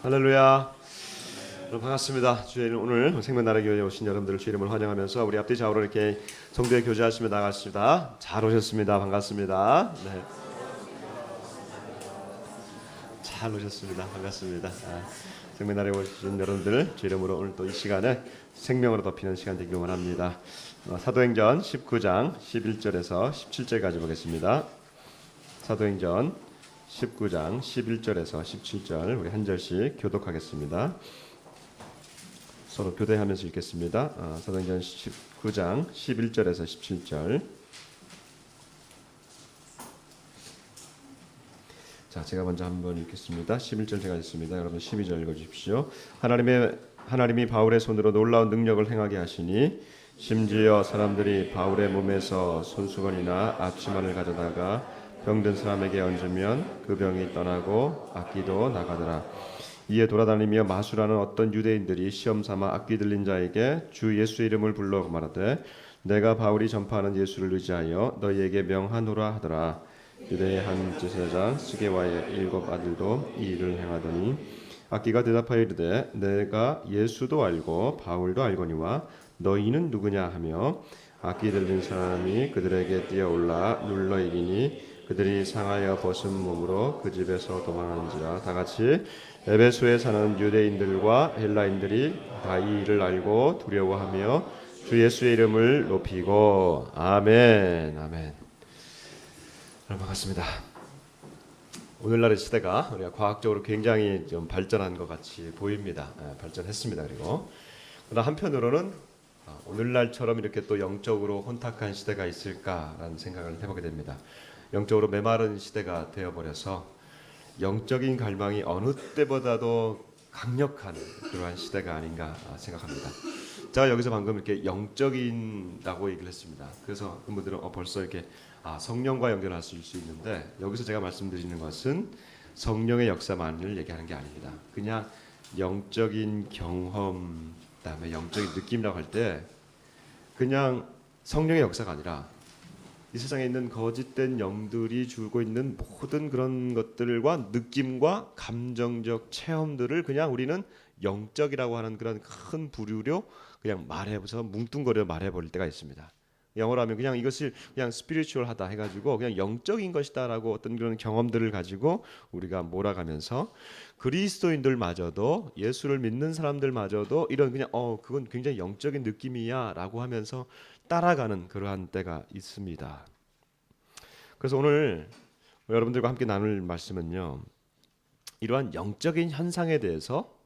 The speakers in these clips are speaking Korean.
할렐루야. 여러분 반갑습니다. 주일 오늘 생명 나라 교회에 오신 여러분들을 주 이름으로 환영하면서 우리 앞뒤 좌우로 이렇게 성도에 교제하시며 나갔습니다. 잘 오셨습니다. 반갑습니다. 네. 잘 오셨습니다. 반갑습니다. 생명 나라에 오신 여러분들 주 이름으로 오늘 또 이 시간에 생명으로 덮이는 시간 되기를 원합니다. 사도행전 19장 11절에서 17절까지 보겠습니다. 사도행전 19장 11절에서 17절 우리 한 절씩 교독하겠습니다. 서로 교대하면서 읽겠습니다. 사도행전 19장 11절에서 17절. 자, 제가 먼저 한번 읽겠습니다. 11절 제가 읽습니다. 여러분 12절 읽어주십시오. 하나님이 바울의 손으로 놀라운 능력을 행하게 하시니 심지어 사람들이 바울의 몸에서 손수건이나 앞치마를 가져다가 병든 사람에게 얹으면 그 병이 떠나고 악기도 나가더라. 이에 돌아다니며 마술하는 어떤 유대인들이 시험 삼아 악기 들린 자에게 주 예수의 이름을 불러 말하되 내가 바울이 전파하는 예수를 의지하여 너희에게 명하노라 하더라. 유대의 한 제사장 스게와의 7 아들도 이 일을 행하더니 악기가 대답하여 이르되 내가 예수도 알고 바울도 알거니와 너희는 누구냐 하며 악기 들린 사람이 그들에게 뛰어올라 눌러 이기니 그들이 상하여 벗은 몸으로 그 집에서 도망하는지라. 다같이 에베소에 사는 유대인들과 헬라인들이 다 이 일을 알고 두려워하며 주 예수의 이름을 높이고 아멘. 아멘. 여러분 반갑습니다. 오늘날의 시대가 우리가 과학적으로 굉장히 좀 발전한 것 같이 보입니다. 발전했습니다. 그리고 그러나 한편으로는 오늘날처럼 이렇게 또 영적으로 혼탁한 시대가 있을까라는 생각을 해보게 됩니다. 영적으로 메마른 시대가 되어버려서 영적인 갈망이 어느 때보다도 강력한 그러한 시대가 아닌가 생각합니다. 제가 여기서 방금 이렇게 영적인다고 얘기를 했습니다. 그래서 그분들은 벌써 이렇게 성령과 연결할 수 있는데 여기서 제가 말씀드리는 것은 성령의 역사만을 얘기하는 게 아닙니다. 그냥 영적인 경험, 그다음에 영적인 느낌이라고 할 때 그냥 성령의 역사가 아니라 이 세상에 있는 거짓된 영들이 주고 있는 모든 그런 것들과 느낌과 감정적 체험들을 그냥 우리는 영적이라고 하는 그런 큰 부류로 그냥 말해서 뭉뚱거려 말해버릴 때가 있습니다. 영어로 하면 그냥 이것을 그냥 스피리추얼하다 해가지고 그냥 영적인 것이다라고 어떤 그런 경험들을 가지고 우리가 몰아가면서 그리스도인들마저도 예수를 믿는 사람들마저도 이런 그냥 그건 굉장히 영적인 느낌이야라고 하면서 따라가는 그러한 때가 있습니다. 그래서 오늘 여러분들과 함께 나눌 말씀은요, 이러한 영적인 현상에 대해서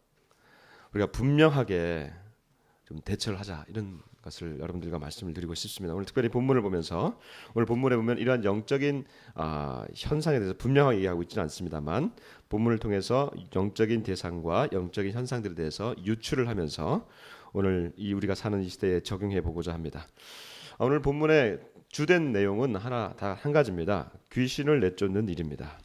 우리가 분명하게 좀 대처를 하자, 이런 것을 여러분들과 말씀을 드리고 싶습니다. 오늘 특별히 본문을 보면서 오늘 본문에 보면 이러한 영적인 현상에 대해서 분명하게 얘기하고 있지는 않습니다만 본문을 통해서 영적인 대상과 영적인 현상들에 대해서 유추를 하면서 오늘 우리가 사는 이 시대에 적용해 보고자 합니다. 오늘 본문의 주된 내용은 다 한 가지입니다. 귀신을 내쫓는 일입니다.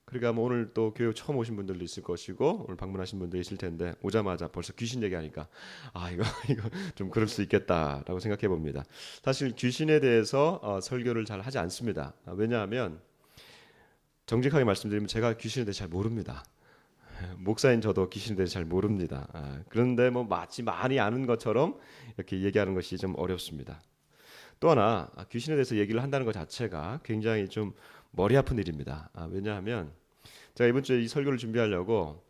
그러니까 오늘 또 교회 처음 오신 분들도 있을 것이고 오늘 방문하신 분도 있을 텐데 오자마자 벌써 귀신 얘기하니까 이거 좀 그럴 수 있겠다라고 생각해 봅니다. 사실 귀신에 대해서 설교를 잘 하지 않습니다. 왜냐하면 정직하게 말씀드리면 제가 귀신에 대해 잘 모릅니다. 목사인 저도 귀신에 대해 잘 모릅니다. 그런데 마치 많이 아는 것처럼 이렇게 얘기하는 것이 좀 어렵습니다. 또 하나 귀신에 대해서 얘기를 한다는 것 자체가 굉장히 좀 머리 아픈 일입니다. 왜냐하면 제가 이번 주에 이 설교를 준비하려고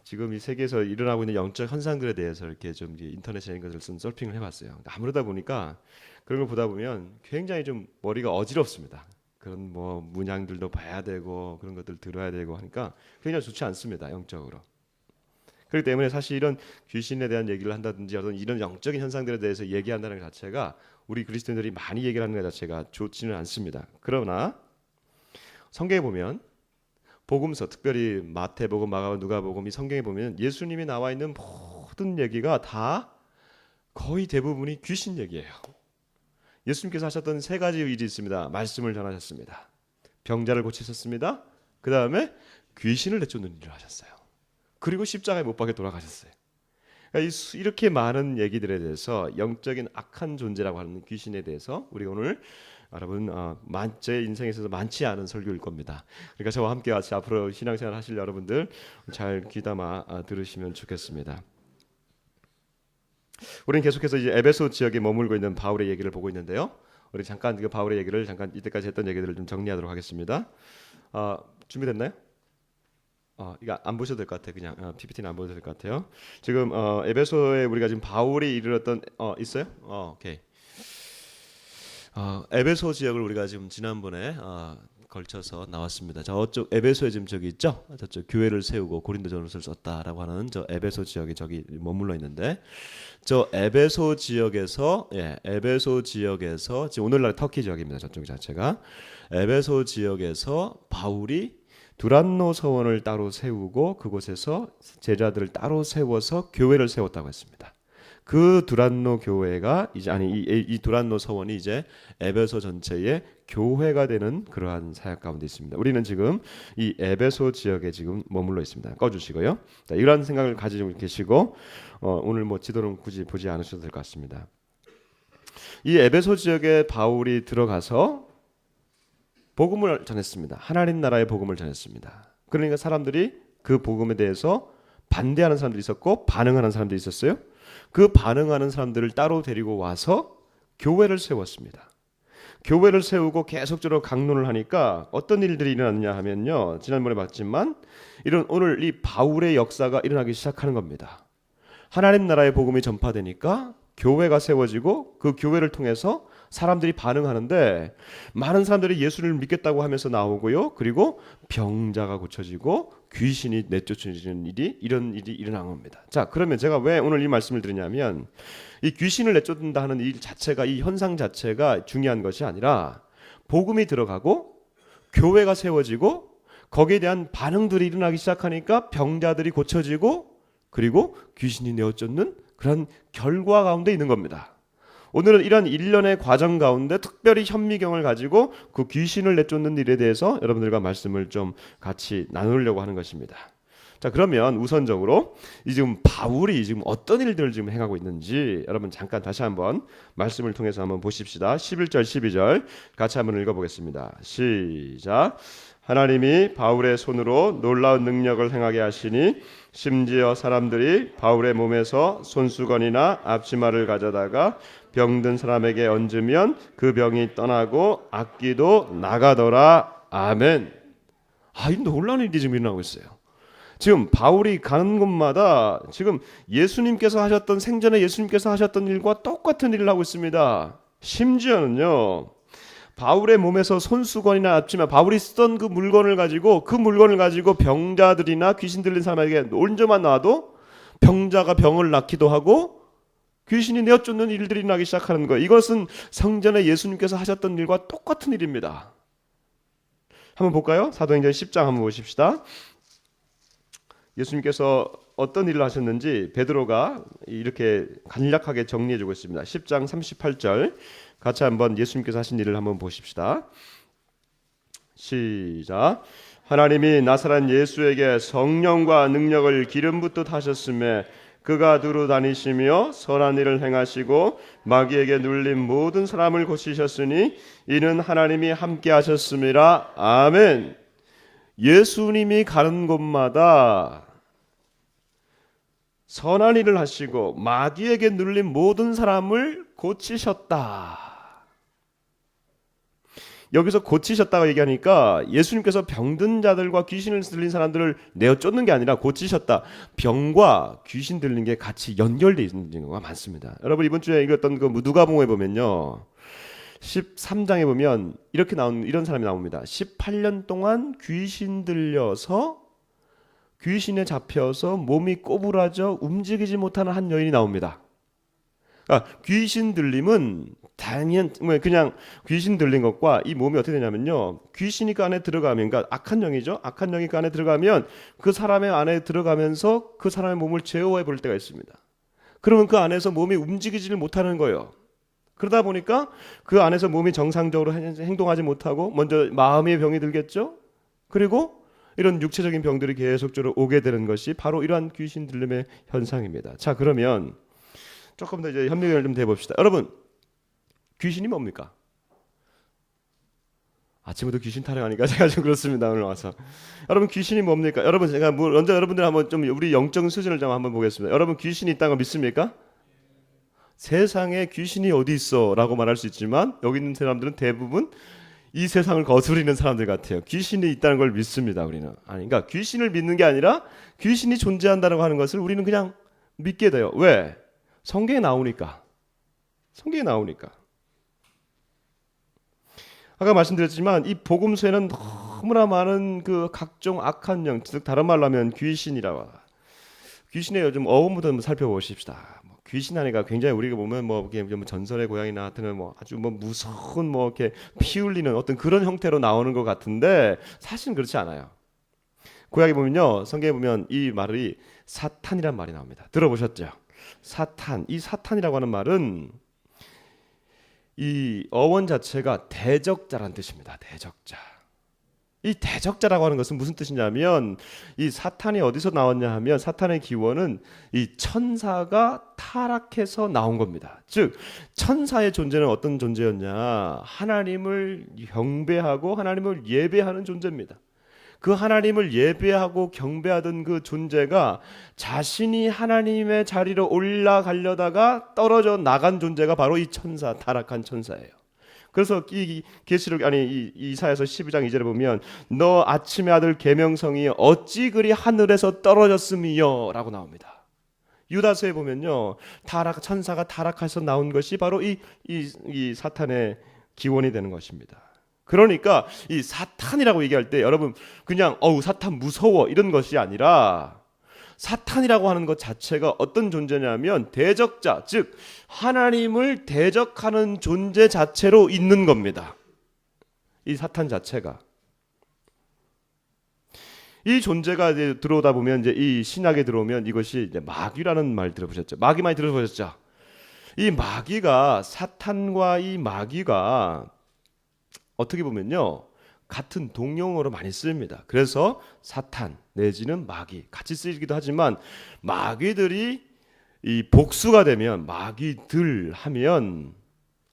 지금 이 세계에서 일어나고 있는 영적 현상들에 대해서 이렇게 좀 인터넷에 있는 것을 서핑을 해봤어요. 아무러다 보니까 그런 걸 보다 보면 굉장히 좀 머리가 어지럽습니다. 그런 문양들도 봐야 되고 그런 것들 들어야 되고 하니까 굉장히 좋지 않습니다. 영적으로. 그렇기 때문에 사실 이런 귀신에 대한 얘기를 한다든지 어떤 이런 영적인 현상들에 대해서 얘기한다는 것 자체가 우리 그리스도인들이 많이 얘기를 하는 것 자체가 좋지는 않습니다. 그러나 성경에 보면 복음서, 특별히 마태복음, 마가복음, 누가복음 이 성경에 보면 예수님이 나와 있는 모든 얘기가 다 거의 대부분이 귀신 얘기예요. 예수님께서 하셨던 3가지 일이 있습니다. 말씀을 전하셨습니다. 병자를 고치셨습니다. 그 다음에 귀신을 내쫓는 일을 하셨어요. 그리고 십자가에 못 박혀 돌아가셨어요. 그러니까 이렇게 많은 얘기들에 대해서 영적인 악한 존재라고 하는 귀신에 대해서 우리가 오늘 여러분 제 인생에 있어서 많지 않은 설교일 겁니다. 그러니까 저와 함께 같이 앞으로 신앙생활 하실 여러분들 잘 귀담아 들으시면 좋겠습니다. 우리는 계속해서 이제 에베소 지역에 머물고 있는 바울의 얘기를 보고 있는데요. 우리 잠깐 그 바울의 얘기를 잠깐 이때까지 했던 얘기들을 좀 정리하도록 하겠습니다. 준비됐나요? 이거 안 보셔도 될 것 같아요. 그냥 PPT는 안 보셔도 될 것 같아요. 지금 에베소에 우리가 지금 바울이 이르렀던 있어요? 오케이. 에베소 지역을 우리가 지금 지난번에 걸쳐서 나왔습니다. 저쪽 에베소에 지금 저기 있죠? 저쪽 교회를 세우고 고린도전서를 썼다라고 하는 저 에베소 지역이 저기 머물러 있는데, 저 에베소 지역에서 지금 오늘날 터키 지역입니다. 저쪽 자체가 에베소 지역에서 바울이 두란노 서원을 따로 세우고 그곳에서 제자들을 따로 세워서 교회를 세웠다고 했습니다. 그 두란노 교회가 이 두란노 서원이 이제 에베소 전체의 교회가 되는 그러한 사역 가운데 있습니다. 우리는 지금 이 에베소 지역에 지금 머물러 있습니다. 꺼주시고요. 자, 이런 생각을 가지고 계시고 오늘 지도는 굳이 보지 않으셔도 될 것 같습니다. 이 에베소 지역에 바울이 들어가서 복음을 전했습니다. 하나님 나라의 복음을 전했습니다. 그러니까 사람들이 그 복음에 대해서 반대하는 사람들이 있었고 반응하는 사람들이 있었어요. 그 반응하는 사람들을 따로 데리고 와서 교회를 세웠습니다. 교회를 세우고 계속적으로 강론을 하니까 어떤 일들이 일어났냐 하면요, 지난번에 봤지만 오늘 이 바울의 역사가 일어나기 시작하는 겁니다. 하나님 나라의 복음이 전파되니까 교회가 세워지고 그 교회를 통해서 사람들이 반응하는데, 많은 사람들이 예수를 믿겠다고 하면서 나오고요. 그리고 병자가 고쳐지고 귀신이 내쫓아지는 이런 일이 일어난 겁니다. 자, 그러면 제가 왜 오늘 이 말씀을 드리냐면, 이 귀신을 내쫓는다 하는 일 자체가, 이 현상 자체가 중요한 것이 아니라 복음이 들어가고 교회가 세워지고 거기에 대한 반응들이 일어나기 시작하니까 병자들이 고쳐지고 그리고 귀신이 내어쫓는 그런 결과 가운데 있는 겁니다. 오늘은 이런 일련의 과정 가운데 특별히 현미경을 가지고 그 귀신을 내쫓는 일에 대해서 여러분들과 말씀을 좀 같이 나누려고 하는 것입니다. 자, 그러면 우선적으로 지금 바울이 지금 어떤 일들을 지금 행하고 있는지 여러분 잠깐 다시 한번 말씀을 통해서 한번 보십시다. 11절 12절 같이 한번 읽어보겠습니다. 시작. 하나님이 바울의 손으로 놀라운 능력을 행하게 하시니 심지어 사람들이 바울의 몸에서 손수건이나 앞치마를 가져다가 병든 사람에게 얹으면 그 병이 떠나고 악기도 나가더라. 아멘. 이 놀라운 일이 지금 일어나고 있어요. 지금 바울이 가는 곳마다 지금 생전에 예수님께서 하셨던 일과 똑같은 일을 하고 있습니다. 심지어는요, 바울의 몸에서 손수건이나 앞치마, 바울이 쓰던 그 물건을 가지고 병자들이나 귀신 들린 사람에게 얹어만 놔도 병자가 병을 낫기도 하고 귀신이 내어쫓는 일들이 나기 시작하는 거예요. 이것은 성전에 예수님께서 하셨던 일과 똑같은 일입니다. 한번 볼까요? 사도행전 10장 한번 보십시다. 예수님께서 어떤 일을 하셨는지 베드로가 이렇게 간략하게 정리해주고 있습니다. 10장 38절 같이 한번 예수님께서 하신 일을 한번 보십시다. 시작. 하나님이 나사렛 예수에게 성령과 능력을 기름 붓듯 하셨음에 그가 두루 다니시며 선한 일을 행하시고 마귀에게 눌린 모든 사람을 고치셨으니 이는 하나님이 함께 하셨음이라. 아멘. 예수님이 가는 곳마다 선한 일을 하시고 마귀에게 눌린 모든 사람을 고치셨다. 여기서 고치셨다고 얘기하니까 예수님께서 병든 자들과 귀신을 들린 사람들을 내어쫓는 게 아니라 고치셨다. 병과 귀신 들린 게 같이 연결되어 있는 경우가 많습니다. 여러분 이번 주에 읽었던 그 누가복음에 보면요, 13장에 보면 이런 사람이 나옵니다. 18년 동안 귀신 들려서 귀신에 잡혀서 몸이 꼬부라져 움직이지 못하는 한 여인이 나옵니다. 그러니까 귀신 들림은 그냥 귀신 들린 것과 이 몸이 어떻게 되냐면요, 귀신이 그 안에 들어가면, 그러니까 악한 영이죠. 악한 영이 그 안에 들어가면 그 사람의 안에 들어가면서 그 사람의 몸을 제어해 볼 때가 있습니다. 그러면 그 안에서 몸이 움직이지를 못하는 거예요. 그러다 보니까 그 안에서 몸이 정상적으로 행동하지 못하고 먼저 마음의 병이 들겠죠. 그리고 이런 육체적인 병들이 계속적으로 오게 되는 것이 바로 이러한 귀신 들림의 현상입니다. 자, 그러면 조금 더 이제 현명을 좀 대봅시다. 여러분, 귀신이 뭡니까? 아침부터 귀신 타령하니까 제가 좀 그렇습니다. 오늘 와서. 여러분 귀신이 뭡니까? 여러분 제가 먼저 여러분들 한번 좀 우리 영적 수준을 좀 한번 보겠습니다. 여러분 귀신이 있다는 거 믿습니까? 세상에 귀신이 어디 있어라고 말할 수 있지만 여기 있는 사람들은 대부분 이 세상을 거스르는 사람들 같아요. 귀신이 있다는 걸 믿습니다. 우리는. 아니, 그러니까 귀신을 믿는 게 아니라 귀신이 존재한다고 하는 것을 우리는 그냥 믿게 돼요. 왜? 성경에 나오니까. 성경에 나오니까. 아까 말씀드렸지만 이 복음서에는 너무나 많은 그 각종 악한 영, 즉 다른 말로 하면 귀신이라고. 귀신의 요즘 어원부터 한번 살펴보십시다. 귀신 하니까 굉장히 우리가 보면 뭐 전설의 고양이나 하여튼 뭐 아주 뭐 무서운 뭐 이렇게 피 흘리는 어떤 그런 형태로 나오는 것 같은데 사실은 그렇지 않아요. 구약에 보면요, 성경에 보면 이 말이 사탄이란 말이 나옵니다. 들어보셨죠? 사탄. 이 사탄이라고 하는 말은 이 어원 자체가 대적자란 뜻입니다. 대적자. 이 대적자라고 하는 것은 무슨 뜻이냐면 이 사탄이 어디서 나왔냐 하면 사탄의 기원은 이 천사가 타락해서 나온 겁니다. 즉 천사의 존재는 어떤 존재였냐? 하나님을 경배하고 하나님을 예배하는 존재입니다. 그 하나님을 예배하고 경배하던 그 존재가 자신이 하나님의 자리로 올라가려다가 떨어져 나간 존재가 바로 이 천사, 타락한 천사예요. 그래서 이 계시록 이 이사야서 12장 2절에 보면 너 아침의 아들 계명성이 어찌 그리 하늘에서 떨어졌음이요라고 나옵니다. 유다서에 보면요, 천사가 타락해서 나온 것이 바로 이 사탄의 기원이 되는 것입니다. 그러니까 이 사탄이라고 얘기할 때 여러분 그냥 사탄 무서워 이런 것이 아니라 사탄이라고 하는 것 자체가 어떤 존재냐면 대적자, 즉 하나님을 대적하는 존재 자체로 있는 겁니다. 이 사탄 자체가. 이 존재가 이제 들어오다 보면 이제 이 신약에 들어오면 이것이 이제 마귀라는 말 들어보셨죠? 마귀 많이 들어보셨죠? 이 마귀가 사탄과 이 마귀가 어떻게 보면요, 같은 동용어로 많이 쓰입니다. 그래서 사탄 내지는 마귀 같이 쓰이기도 하지만 마귀들이 이 복수가 되면 마귀들 하면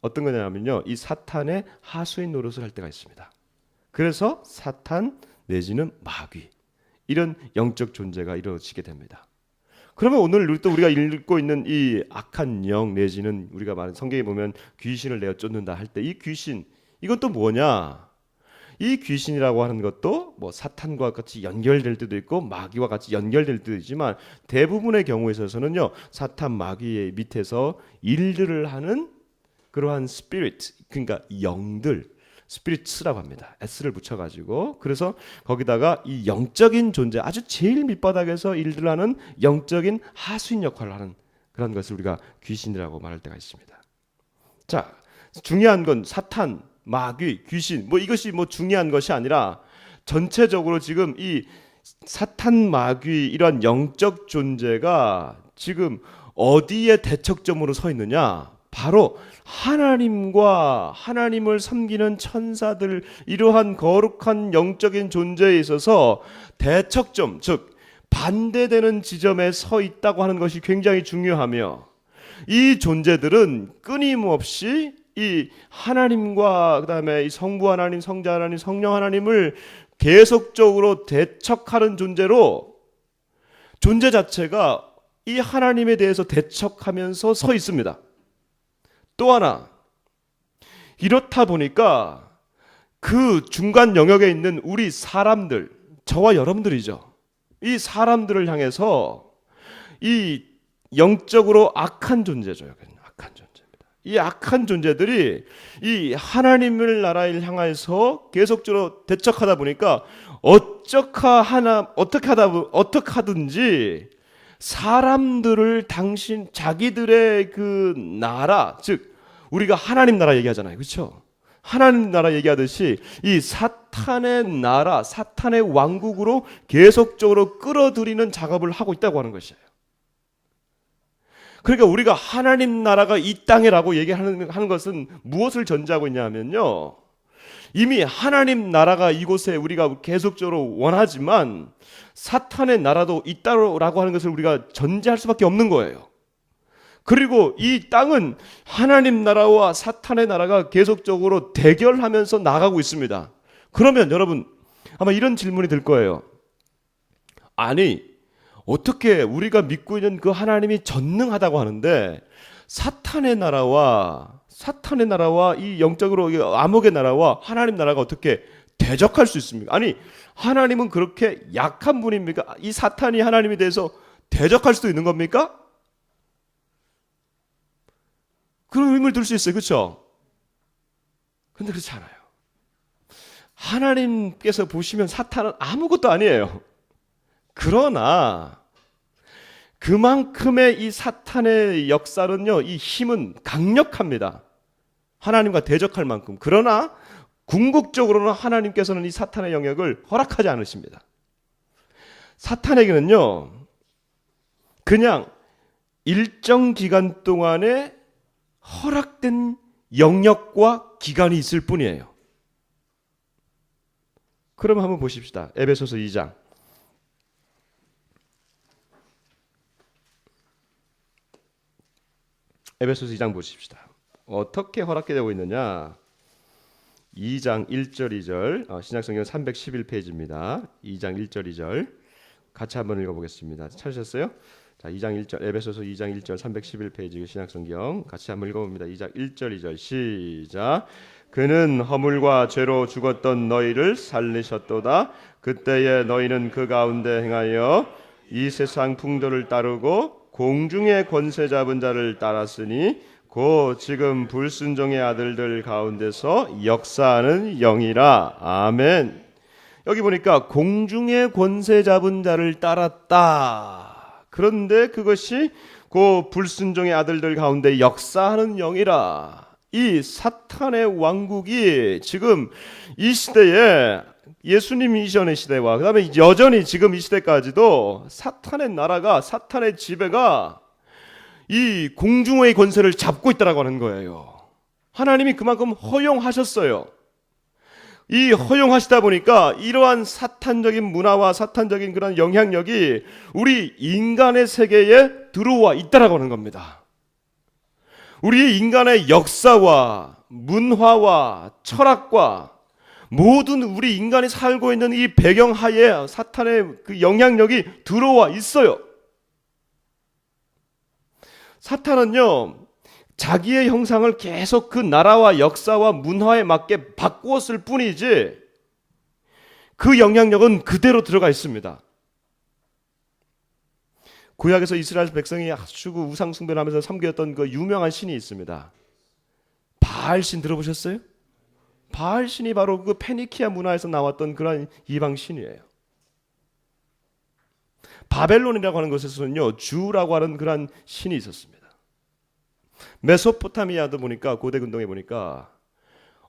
어떤 거냐면요, 이 사탄의 하수인 노릇을 할 때가 있습니다. 그래서 사탄 내지는 마귀 이런 영적 존재가 이루어지게 됩니다. 그러면 오늘 또 우리가 읽고 있는 이 악한 영 내지는 우리가 말하는 성경에 보면 귀신을 내어 쫓는다 할 때 이 귀신 이것도 뭐냐? 이 귀신이라고 하는 것도 뭐 사탄과 같이 연결될 때도 있고 마귀와 같이 연결될 때도 있지만 대부분의 경우에 있어서는요, 사탄 마귀의 밑에서 일들을 하는 그러한 스피릿, 그러니까 영들, 스피릿스라고 합니다. S를 붙여가지고. 그래서 거기다가 이 영적인 존재, 아주 제일 밑바닥에서 일들을 하는 영적인 하수인 역할을 하는 그런 것을 우리가 귀신이라고 말할 때가 있습니다. 자, 중요한 건 사탄, 마귀, 귀신 이것이 중요한 것이 아니라 전체적으로 지금 이 사탄, 마귀 이런 영적 존재가 지금 어디에 대척점으로 서 있느냐? 바로 하나님과 하나님을 섬기는 천사들 이러한 거룩한 영적인 존재에 있어서 대척점, 즉 반대되는 지점에 서 있다고 하는 것이 굉장히 중요하며 이 존재들은 끊임없이 이 하나님과 그다음에 이 성부 하나님, 성자 하나님, 성령 하나님을 계속적으로 대척하는 존재로 존재 자체가 이 하나님에 대해서 대척하면서 서 있습니다. 또 하나, 이렇다 보니까 그 중간 영역에 있는 우리 사람들, 저와 여러분들이죠. 이 사람들을 향해서 이 영적으로 악한 존재죠. 악한 존재입니다. 이 악한 존재들이 이 하나님을 나라를 향해서 계속적으로 대척하다 보니까 어떻게 하든지 사람들을 자기들의 그 나라, 즉 우리가 하나님 나라 얘기하잖아요, 그렇죠? 하나님 나라 얘기하듯이 이 사탄의 나라, 사탄의 왕국으로 계속적으로 끌어들이는 작업을 하고 있다고 하는 것이에요. 그러니까 우리가 하나님 나라가 이 땅이라고 얘기하는 것은 무엇을 전제하고 있냐면요, 이미 하나님 나라가 이곳에 우리가 계속적으로 원하지만 사탄의 나라도 있다라고 하는 것을 우리가 전제할 수밖에 없는 거예요. 그리고 이 땅은 하나님 나라와 사탄의 나라가 계속적으로 대결하면서 나가고 있습니다. 그러면 여러분 아마 이런 질문이 들 거예요. 아니, 어떻게 우리가 믿고 있는 그 하나님이 전능하다고 하는데 사탄의 나라와 이 영적으로 이 암흑의 나라와 하나님 나라가 어떻게 대적할 수 있습니까? 아니, 하나님은 그렇게 약한 분입니까? 이 사탄이 하나님에 대해서 대적할 수도 있는 겁니까? 그런 의문을 들 수 있어요. 그렇죠? 그런데 그렇지 않아요. 하나님께서 보시면 사탄은 아무것도 아니에요. 그러나 그만큼의 이 사탄의 역사는요, 이 힘은 강력합니다. 하나님과 대적할 만큼. 그러나 궁극적으로는 하나님께서는 이 사탄의 영역을 허락하지 않으십니다. 사탄에게는요, 그냥 일정 기간 동안에 허락된 영역과 기간이 있을 뿐이에요. 그럼 한번 보십시다. 에베소서 2장. 에베소서 2장 보십시다. 어떻게 허락되고 있느냐? 2장 1절 2절 신약성경 311페이지입니다. 2장 1절 2절 같이 한번 읽어보겠습니다. 찾으셨어요? 자, 2장 1절 에베소서 2장 1절 311페이지 신약성경 같이 한번 읽어봅니다. 2장 1절 2절 시작. 그는 허물과 죄로 죽었던 너희를 살리셨도다. 그때에 너희는 그 가운데 행하여 이 세상 풍조를 따르고 공중의 권세 잡은 자를 따랐으니 곧 지금 불순종의 아들들 가운데서 역사하는 영이라. 아멘. 여기 보니까 공중의 권세 잡은 자를 따랐다. 그런데 그것이 그 불순종의 아들들 가운데 역사하는 영이라. 이 사탄의 왕국이 지금 이 시대에 예수님 이전의 시대와 그 다음에 여전히 지금 이 시대까지도 사탄의 나라가, 사탄의 지배가 이 공중의 권세를 잡고 있다라고 하는 거예요. 하나님이 그만큼 허용하셨어요. 이 허용하시다 보니까 이러한 사탄적인 문화와 사탄적인 그런 영향력이 우리 인간의 세계에 들어와 있다라고 하는 겁니다. 우리 인간의 역사와 문화와 철학과 모든 우리 인간이 살고 있는 이 배경하에 사탄의 그 영향력이 들어와 있어요. 사탄은요, 자기의 형상을 계속 그 나라와 역사와 문화에 맞게 바꾸었을 뿐이지 그 영향력은 그대로 들어가 있습니다. 구약에서 이스라엘 백성이 아주 우상 숭배를 하면서 섬겼던 그 유명한 신이 있습니다. 바알신 들어보셨어요? 바알신이 바로 그 페니키아 문화에서 나왔던 그런 이방 신이에요. 바벨론이라고 하는 곳에서는요, 주라고 하는 그런 신이 있었습니다. 메소포타미아도 보니까 고대 근동에 보니까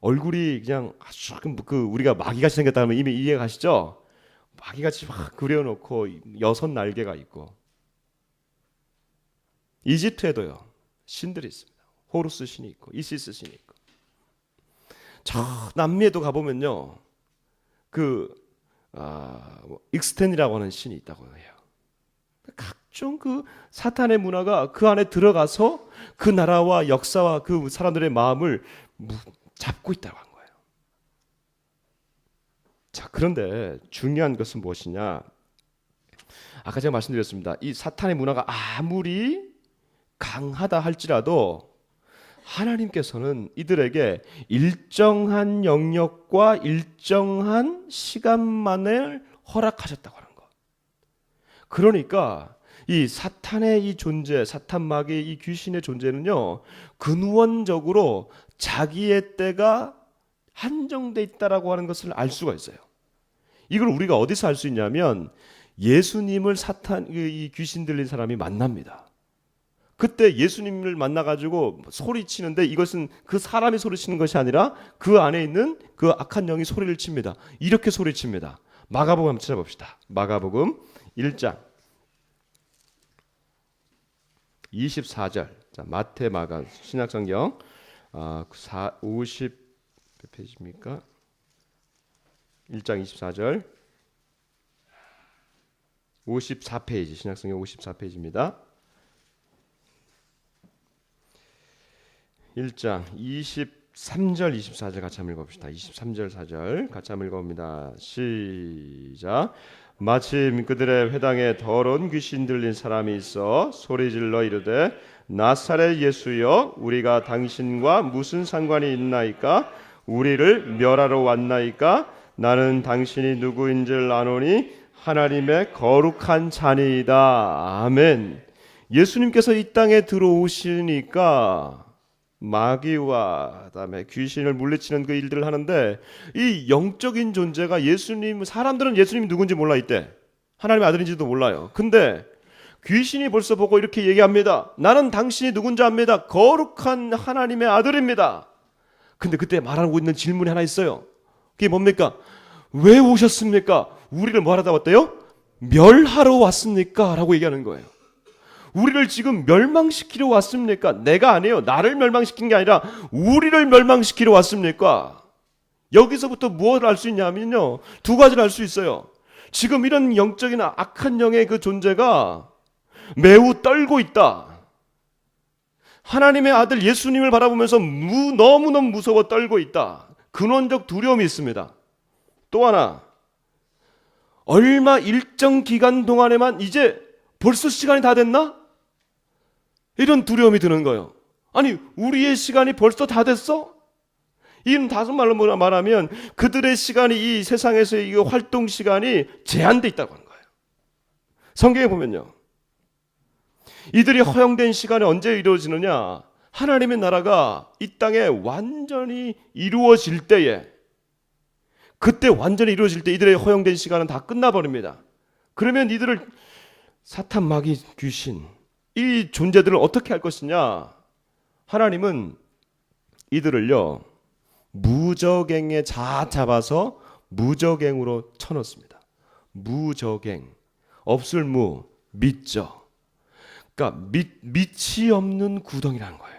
얼굴이 그냥 아주 그 우리가 마귀같이 생겼다면 이미 이해가 가시죠? 마귀같이 막 그려놓고 6 날개가 있고. 이집트에도요 신들이 있습니다. 호루스 신이 있고 이시스 신이 있고. 저 남미에도 가보면요 그 익스텐이라고 하는 신이 있다고 해요. 각종 그 사탄의 문화가 그 안에 들어가서 그 나라와 역사와 그 사람들의 마음을 잡고 있다고 한 거예요. 자, 그런데 중요한 것은 무엇이냐? 아까 제가 말씀드렸습니다. 이 사탄의 문화가 아무리 강하다 할지라도 하나님께서는 이들에게 일정한 영역과 일정한 시간만을 허락하셨다고 하는 것. 그러니까 이 사탄의 이 존재, 사탄 마귀의 이 귀신의 존재는요, 근원적으로 자기의 때가 한정돼 있다라고 하는 것을 알 수가 있어요. 이걸 우리가 어디서 알 수 있냐면 예수님을 이 귀신 들린 사람이 만납니다. 그때 예수님을 만나가지고 소리치는데 이것은 그 사람이 소리치는 것이 아니라 그 안에 있는 그 악한 영이 소리를 칩니다. 이렇게 소리칩니다. 마가복음 한번 찾아봅시다. 마가복음 1장 24절. 자, 마태 마가 신약성경 50 몇 페이지입니까? 1장 24절 54페이지 신약성경 54페이지입니다. 1장 24 23절 24절 같이 한번 읽어봅시다. 23절 4절 같이 한번 읽어봅니다. 시작. 마침 그들의 회당에 더러운 귀신 들린 사람이 있어 소리질러 이르되 나사렛 예수여 우리가 당신과 무슨 상관이 있나이까? 우리를 멸하러 왔나이까? 나는 당신이 누구인 줄 아노니 하나님의 거룩한 자니이다. 아멘. 예수님께서 이 땅에 들어오시니까 마귀와 그다음에 귀신을 물리치는 그 일들을 하는데, 이 영적인 존재가 예수님, 사람들은 예수님이 누군지 몰라. 이때 하나님의 아들인지도 몰라요. 근데 귀신이 벌써 보고 이렇게 얘기합니다. 나는 당신이 누군지 압니다. 거룩한 하나님의 아들입니다. 근데 그때 말하고 있는 질문이 하나 있어요. 그게 뭡니까? 왜 오셨습니까? 우리를 뭐 하러 왔대요? 멸하러 왔습니까? 라고 얘기하는 거예요. 우리를 지금 멸망시키려 왔습니까? 내가 아니에요. 나를 멸망시킨 게 아니라 우리를 멸망시키려 왔습니까? 여기서부터 무엇을 알 수 있냐면요, 두 가지를 알 수 있어요. 지금 이런 영적인 악한 영의 그 존재가 매우 떨고 있다. 하나님의 아들 예수님을 바라보면서 너무너무 무서워 떨고 있다. 근원적 두려움이 있습니다. 또 하나, 얼마 일정 기간 동안에만 이제 벌써 시간이 다 됐나? 이런 두려움이 드는 거예요. 아니, 우리의 시간이 벌써 다 됐어? 이는 다섯 말로 말하면 그들의 시간이, 이 세상에서의 이 활동 시간이 제한되어 있다고 하는 거예요. 성경에 보면요, 이들이 허용된 시간이 언제 이루어지느냐? 하나님의 나라가 이 땅에 완전히 이루어질 때에, 그때 완전히 이루어질 때 이들의 허용된 시간은 다 끝나버립니다. 그러면 이들을 사탄, 마귀, 귀신, 이 존재들을 어떻게 할 것이냐? 하나님은 이들을요, 무저갱에 잡아서 무저갱으로 쳐넣습니다. 무저갱, 없을 무, 밑저. 그러니까 밑이 없는 구덩이라는 거예요.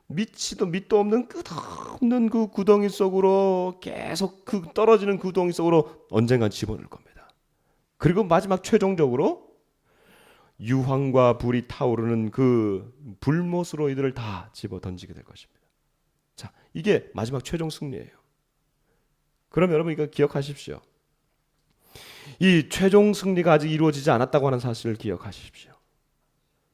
밑도 없는 끝없는 그 구덩이 속으로, 계속 그 떨어지는 구덩이 속으로 언젠간 집어넣을 겁니다. 그리고 마지막 최종적으로 유황과 불이 타오르는 그 불못으로 이들을 다 집어 던지게 될 것입니다. 자, 이게 마지막 최종 승리예요. 그럼 여러분 이거 기억하십시오. 이 최종 승리가 아직 이루어지지 않았다고 하는 사실을 기억하십시오.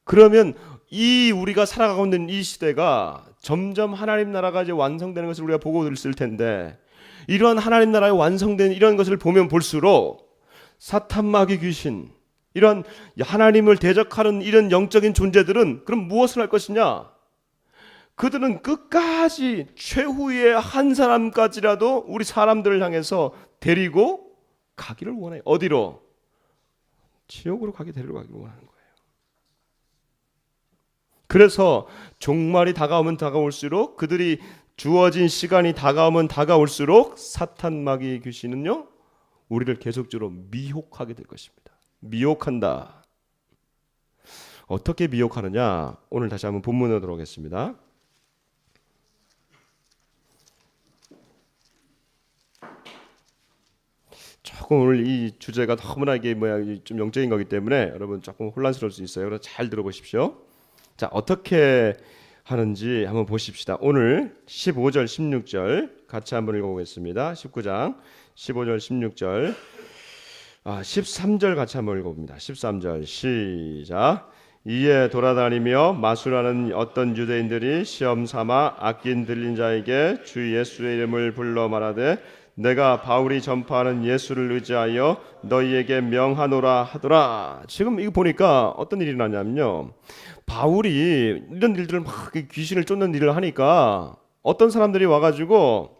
그러면 이 우리가 살아가고 있는 이 시대가 점점 하나님 나라가 이제 완성되는 것을 우리가 보고 있을 텐데, 이러한 하나님 나라의 완성된 이런 것을 보면 볼수록 사탄, 마귀, 귀신, 이런 하나님을 대적하는 이런 영적인 존재들은 그럼 무엇을 할 것이냐? 그들은 끝까지 최후의 한 사람까지라도 우리 사람들을 향해서 데리고 가기를 원해요. 어디로? 지옥으로 데리러 가기를 원하는 거예요. 그래서 종말이 다가오면 다가올수록, 그들이 주어진 시간이 다가오면 다가올수록 사탄, 마귀, 귀신은요, 우리를 계속적으로 미혹하게 될 것입니다. 미혹한다. 어떻게 미혹하느냐? 오늘 다시 한번 본문으로 들어오겠습니다. 조금 오늘 이 주제가 너무나 이게 좀 영적인 거기 때문에 여러분 조금 혼란스러울 수 있어요. 그래서 잘 들어보십시오. 자, 어떻게 하는지 한번 보십시다. 오늘 15절 16절 같이 한번 읽어보겠습니다. 19장 15절 16절 13절 같이 한번 읽어봅니다. 13절 시작. 이에 돌아다니며 마술하는 어떤 유대인들이 시험 삼아 악긴 들린 자에게 주 예수의 이름을 불러 말하되 내가 바울이 전파하는 예수를 의지하여 너희에게 명하노라 하더라. 지금 이거 보니까 어떤 일이 나냐면요, 바울이 이런 일들을 막 귀신을 쫓는 일을 하니까 어떤 사람들이 와가지고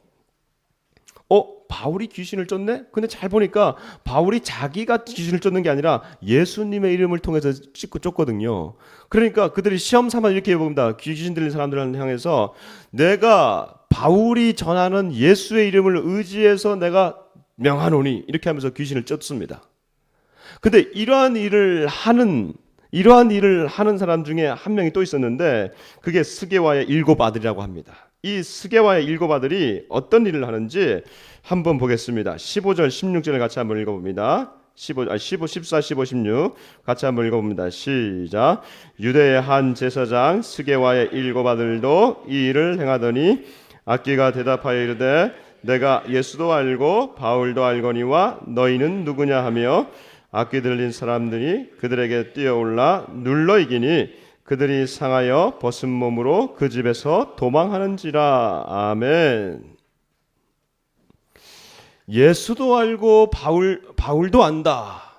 바울이 귀신을 쫓네? 근데 잘 보니까 바울이 자기가 귀신을 쫓는 게 아니라 예수님의 이름을 통해서 쫓거든요. 그러니까 그들이 시험 삼아 이렇게 해봅니다. 귀신 들린 사람들을 향해서 내가 바울이 전하는 예수의 이름을 의지해서 내가 명하노니, 이렇게 하면서 귀신을 쫓습니다. 근데 이러한 일을 하는 사람 중에 한 명이 또 있었는데, 그게 스게와의 7 아들이라고 합니다. 이 스게와의 7 아들이 어떤 일을 하는지 한번 보겠습니다. 15절 16절을 같이 한번 읽어봅니다. 14, 15, 16 같이 한번 읽어봅니다. 시작. 유대의 한 제사장 스게와의 7 아들도 이 일을 행하더니 악기가 대답하여 이르되 내가 예수도 알고 바울도 알거니와 너희는 누구냐 하며 악기 들린 사람들이 그들에게 뛰어올라 눌러 이기니 그들이 상하여 벗은 몸으로 그 집에서 도망하는지라. 아멘. 예수도 알고 바울도 안다.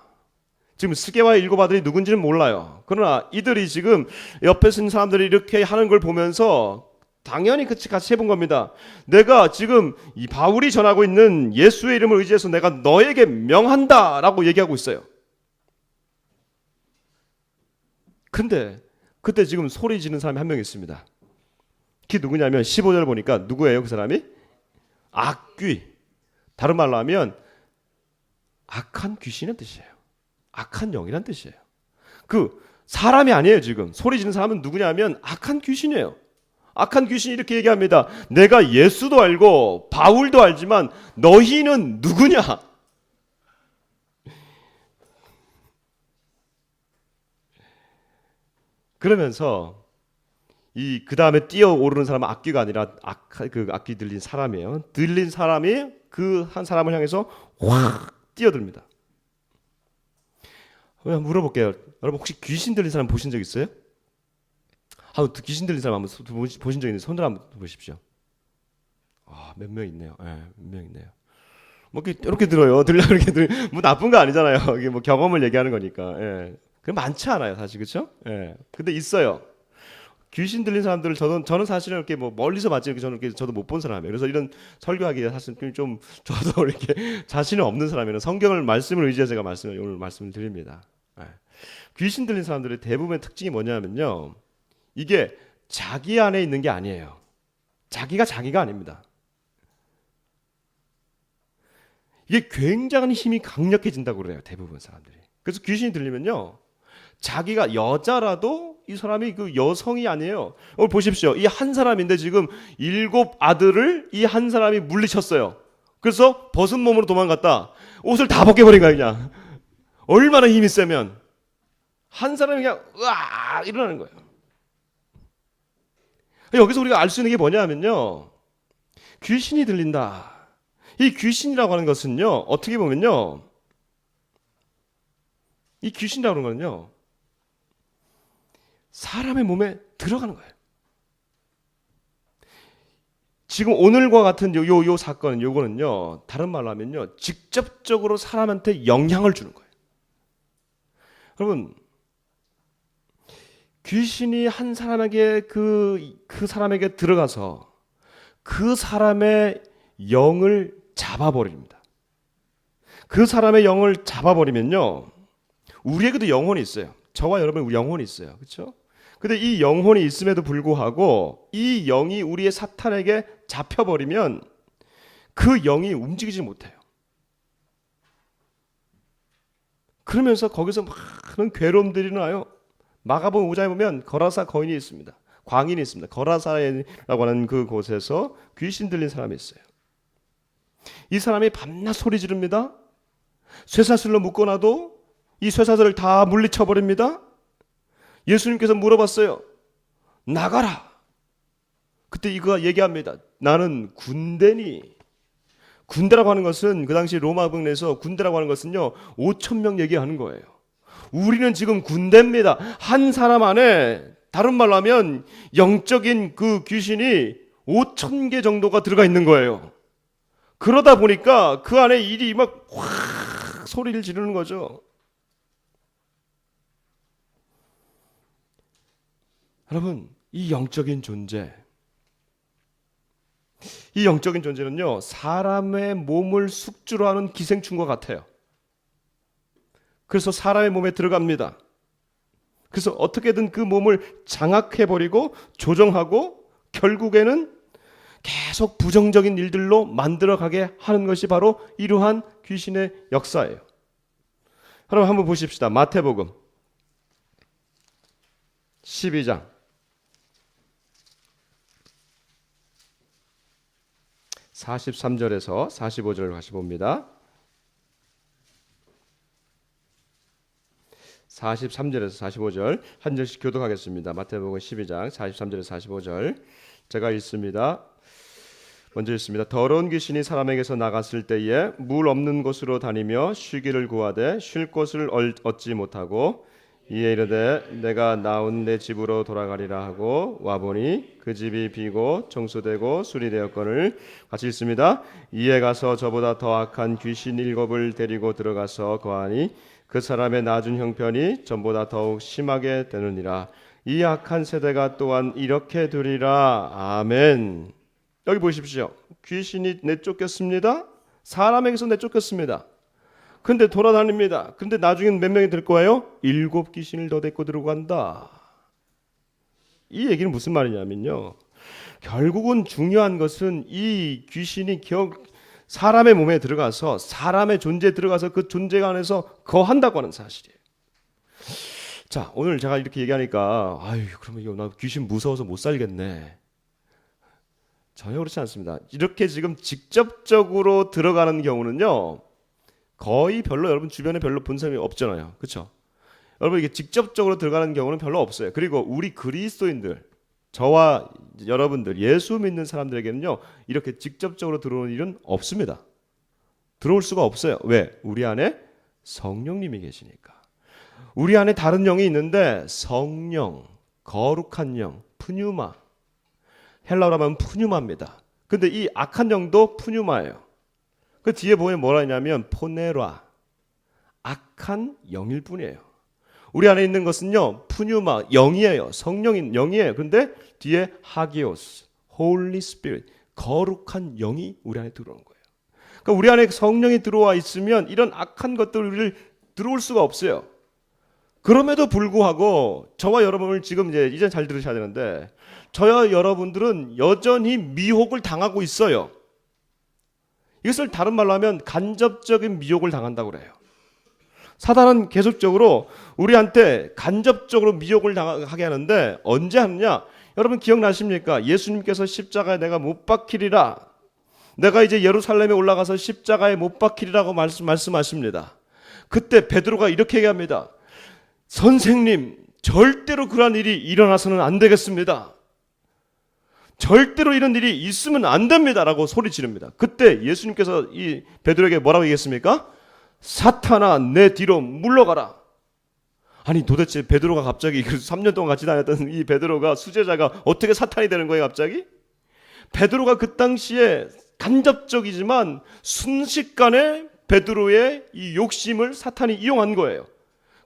지금 스게와의 7 아들이 누군지는 몰라요. 그러나 이들이 지금 옆에 있는 사람들이 이렇게 하는 걸 보면서 당연히 같이 해본 겁니다. 내가 지금 이 바울이 전하고 있는 예수의 이름을 의지해서 내가 너에게 명한다라고 얘기하고 있어요. 근데 그때 지금 소리 지르는 사람이 한 명 있습니다. 그게 누구냐면 15절 보니까 누구예요? 그 사람이? 악귀. 다른 말로 하면 악한 귀신이라는 뜻이에요. 악한 영이라는 뜻이에요. 그 사람이 아니에요. 지금 소리 지르는 사람은 누구냐면 악한 귀신이에요. 악한 귀신이 이렇게 얘기합니다. 내가 예수도 알고 바울도 알지만 너희는 누구냐? 그러면서 그 다음에 뛰어오르는 사람은 악귀가 아니라 그 악귀 들린 사람이에요. 들린 사람이 그 한 사람을 향해서 확 뛰어듭니다. 물어볼게요. 여러분 혹시 귀신 들린 사람 보신 적 있어요? 귀신 들린 사람 한번 보신 적 있는데 손들 한번 보십시오. 몇 명 있네요. 몇 명 있네요. 뭐 이렇게 들어요. 뭐 나쁜 거 아니잖아요. 이게 뭐 경험을 얘기하는 거니까. 그 많지 않아요, 사실. 그렇죠? 근데 있어요. 귀신 들린 사람들을 저는 사실은 이렇게 뭐 멀리서 봤지 저도 못 본 사람이에요. 그래서 이런 설교하기에 사실 좀 저도 이렇게 자신이 없는 사람이라 말씀을 의지해서 제가 오늘 말씀을 드립니다. 귀신 들린 사람들의 대부분의 특징이 뭐냐면요, 이게 자기 안에 있는 게 아니에요. 자기가 아닙니다. 이게 굉장한 힘이 강력해진다고 그래요, 대부분 사람들이. 그래서 귀신이 들리면요, 자기가 여자라도 이 사람이 그 여성이 아니에요. 오늘 보십시오. 이 한 사람인데 지금 7 아들을 이 한 사람이 물리쳤어요. 그래서 벗은 몸으로 도망갔다. 옷을 다 벗겨버린 거야, 그냥. 얼마나 힘이 세면 한 사람이 그냥 으아 일어나는 거예요. 여기서 우리가 알 수 있는 게 뭐냐면요, 귀신이 들린다. 이 귀신이라고 하는 것은요, 어떻게 보면요, 이 귀신이라고 하는 거는요, 사람의 몸에 들어가는 거예요. 지금 오늘과 같은 요 사건, 요거는요, 다른 말로 하면요, 직접적으로 사람한테 영향을 주는 거예요. 여러분, 귀신이 한 사람에게 그 사람에게 들어가서 그 사람의 영을 잡아버립니다. 그 사람의 영을 잡아버리면요, 우리에게도 영혼이 있어요. 저와 여러분 영혼이 있어요. 그렇죠? 근데 이 영혼이 있음에도 불구하고 이 영이 우리의 사탄에게 잡혀버리면 그 영이 움직이지 못해요. 그러면서 거기서 많은 괴로움들이 나요. 마가복음 5장에 보면 거라사 거인이 있습니다. 광인이 있습니다. 거라사라고 하는 그 곳에서 귀신 들린 사람이 있어요. 이 사람이 밤낮 소리 지릅니다. 쇠사슬로 묶어놔도 이 쇠사슬을 다 물리쳐버립니다. 예수님께서 물어봤어요. 나가라. 그때 이거가 얘기합니다. 나는 군대니. 군대라고 하는 것은 그 당시 로마군 내에서 군대라고 하는 것은요, 5,000명 얘기하는 거예요. 우리는 지금 군대입니다. 한 사람 안에, 다른 말로 하면 영적인 그 귀신이 5,000개 정도가 들어가 있는 거예요. 그러다 보니까 그 안에 일이 막 확 소리를 지르는 거죠. 여러분, 이 영적인 존재는요, 사람의 몸을 숙주로 하는 기생충과 같아요. 그래서 사람의 몸에 들어갑니다. 그래서 어떻게든 그 몸을 장악해버리고 조정하고 결국에는 계속 부정적인 일들로 만들어가게 하는 것이 바로 이러한 귀신의 역사예요. 여러분 한번 보십시다. 마태복음 12장 43절에서 45절을 같이 봅니다. 43절에서 45절 한 절씩 교독하겠습니다. 마태복음 12장 43절에서 45절 제가 읽습니다. 먼저 읽습니다. 더러운 귀신이 사람에게서 나갔을 때에 물 없는 곳으로 다니며 쉬기를 구하되 쉴 곳을 얻지 못하고 이에 이르되 내가 나온 내 집으로 돌아가리라 하고 와보니 그 집이 비고 청소되고 수리되었거늘. 같이 읽습니다. 이에 가서 저보다 더 악한 귀신 7을 데리고 들어가서 거하니 그 사람의 낮은 형편이 전보다 더욱 심하게 되느니라. 이 악한 세대가 또한 이렇게 되리라. 아멘. 여기 보십시오. 귀신이 내쫓겼습니다. 사람에게서 내쫓겼습니다. 근데 돌아다닙니다. 근데 나중엔 몇 명이 될 거예요? 7 귀신을 더 데리고 들어간다. 이 얘기는 무슨 말이냐면요. 결국은 중요한 것은 이 귀신이 사람의 몸에 들어가서 사람의 존재에 들어가서 그 존재가 안에서 거한다고 하는 사실이에요. 자, 오늘 제가 이렇게 얘기하니까 아유, 그러면 이거 나 귀신 무서워서 못 살겠네. 전혀 그렇지 않습니다. 이렇게 지금 직접적으로 들어가는 경우는요. 거의 별로 여러분 주변에 별로 본 사람이 없잖아요. 그렇죠? 여러분 이게 직접적으로 들어가는 경우는 별로 없어요. 그리고 우리 그리스도인들, 저와 여러분들 예수 믿는 사람들에게는요. 이렇게 직접적으로 들어오는 일은 없습니다. 들어올 수가 없어요. 왜? 우리 안에 성령님이 계시니까. 우리 안에 다른 영이 있는데 성령, 거룩한 영, 푸뉴마. 헬라어로 하면 푸뉴마입니다. 근데 이 악한 영도 푸뉴마예요. 그 뒤에 보면 뭐라 했냐면 포네라, 악한 영일 뿐이에요. 우리 안에 있는 것은요 푸뉴마, 영이에요. 성령인 영이에요. 근데 뒤에 하기오스, 홀리 스피릿, 거룩한 영이 우리 안에 들어오는 거예요. 그러니까 우리 안에 성령이 들어와 있으면 이런 악한 것들을 들어올 수가 없어요. 그럼에도 불구하고 저와 여러분을 지금 이제 잘 들으셔야 되는데 저와 여러분들은 여전히 미혹을 당하고 있어요. 이것을 다른 말로 하면 간접적인 미혹을 당한다고 그래요. 사단은 계속적으로 우리한테 간접적으로 미혹을 하게 하는데 언제 하느냐? 여러분 기억나십니까? 예수님께서 십자가에 내가 못 박히리라. 내가 이제 예루살렘에 올라가서 십자가에 못 박히리라고 말씀하십니다. 그때 베드로가 이렇게 얘기합니다. 선생님, 절대로 그런 일이 일어나서는 안 되겠습니다. 절대로 이런 일이 있으면 안 됩니다라고 소리 지릅니다. 그때 예수님께서 이 베드로에게 뭐라고 얘기했습니까? 사탄아 내 뒤로 물러가라. 아니 도대체 베드로가 갑자기 3년 동안 같이 다녔던 이 베드로가 수제자가 어떻게 사탄이 되는 거예요 갑자기? 베드로가 그 당시에 간접적이지만 순식간에 베드로의 이 욕심을 사탄이 이용한 거예요.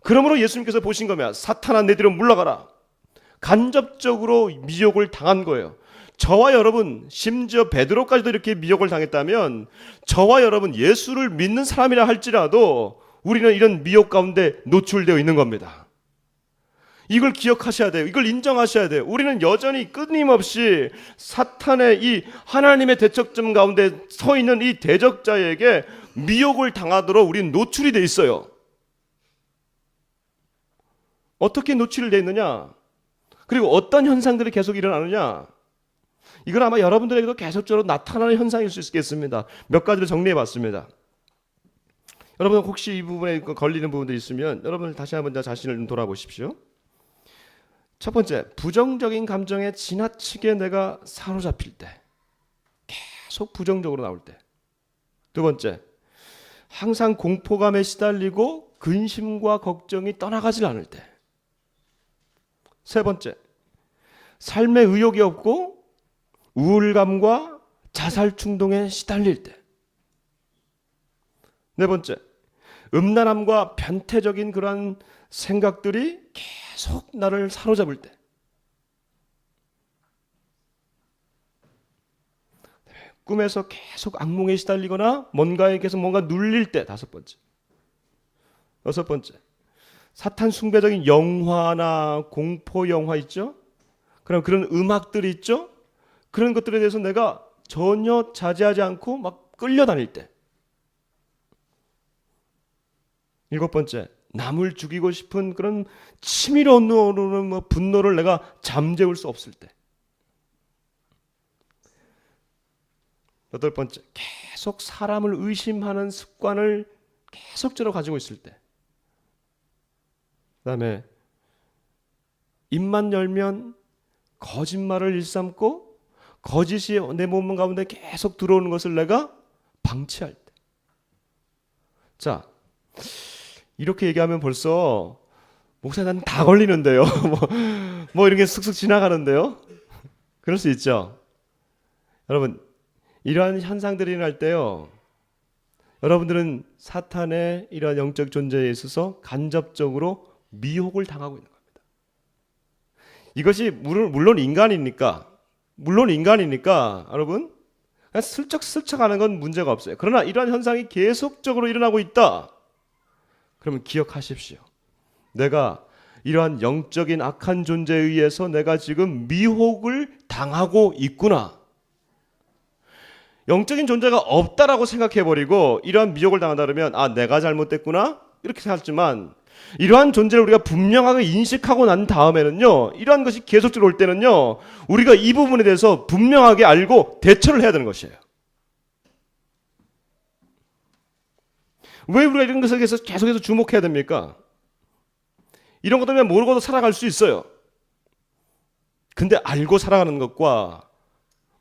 그러므로 예수님께서 보신 거면 사탄아 내 뒤로 물러가라. 간접적으로 미혹을 당한 거예요. 저와 여러분, 심지어 베드로까지도 이렇게 미혹을 당했다면 저와 여러분 예수를 믿는 사람이라 할지라도 우리는 이런 미혹 가운데 노출되어 있는 겁니다. 이걸 기억하셔야 돼요. 이걸 인정하셔야 돼요. 우리는 여전히 끊임없이 사탄의 이 하나님의 대척점 가운데 서 있는 이 대적자에게 미혹을 당하도록 우리는 노출이 돼 있어요. 어떻게 노출이 되어 있느냐? 그리고 어떤 현상들이 계속 일어나느냐? 이건 아마 여러분들에게도 계속적으로 나타나는 현상일 수 있겠습니다. 몇 가지를 정리해 봤습니다. 여러분 혹시 이 부분에 걸리는 부분들이 있으면 여러분 다시 한번 자신을 돌아보십시오. 첫 번째, 부정적인 감정에 지나치게 내가 사로잡힐 때, 계속 부정적으로 나올 때. 두 번째, 항상 공포감에 시달리고 근심과 걱정이 떠나가질 않을 때. 세 번째, 삶에 의욕이 없고 우울감과 자살 충동에 시달릴 때. 네 번째, 음란함과 변태적인 그러한 생각들이 계속 나를 사로잡을 때. 꿈에서 계속 악몽에 시달리거나 뭔가에 계속 뭔가 눌릴 때. 다섯 번째. 여섯 번째, 사탄 숭배적인 영화나 공포 영화 있죠? 그럼 그런 음악들이 있죠? 그런 것들에 대해서 내가 전혀 자제하지 않고 막 끌려다닐 때. 일곱 번째, 남을 죽이고 싶은 그런 치밀어 오르는 분노를 내가 잠재울 수 없을 때. 여덟 번째, 계속 사람을 의심하는 습관을 계속적으로 가지고 있을 때. 그다음에 입만 열면 거짓말을 일삼고 거짓이 내 몸 가운데 계속 들어오는 것을 내가 방치할 때. 자, 이렇게 얘기하면 벌써 목사님 난 다 걸리는데요. 뭐 이렇게 슥슥 지나가는데요. 그럴 수 있죠. 여러분, 이러한 현상들이 일어날 때요, 여러분들은 사탄의 이러한 영적 존재에 있어서 간접적으로 미혹을 당하고 있는 겁니다. 이것이 물론 인간이니까 여러분 그냥 슬쩍슬쩍 하는 건 문제가 없어요. 그러나 이러한 현상이 계속적으로 일어나고 있다. 그러면 기억하십시오. 내가 이러한 영적인 악한 존재에 의해서 내가 지금 미혹을 당하고 있구나. 영적인 존재가 없다라고 생각해버리고 이러한 미혹을 당한다 그러면 내가 잘못됐구나 이렇게 생각하지만, 이러한 존재를 우리가 분명하게 인식하고 난 다음에는요, 이러한 것이 계속적으로 올 때는요, 우리가 이 부분에 대해서 분명하게 알고 대처를 해야 되는 것이에요. 왜 우리가 이런 것에 대해서 계속해서 주목해야 됩니까? 이런 것 때문에 모르고도 살아갈 수 있어요. 근데 알고 살아가는 것과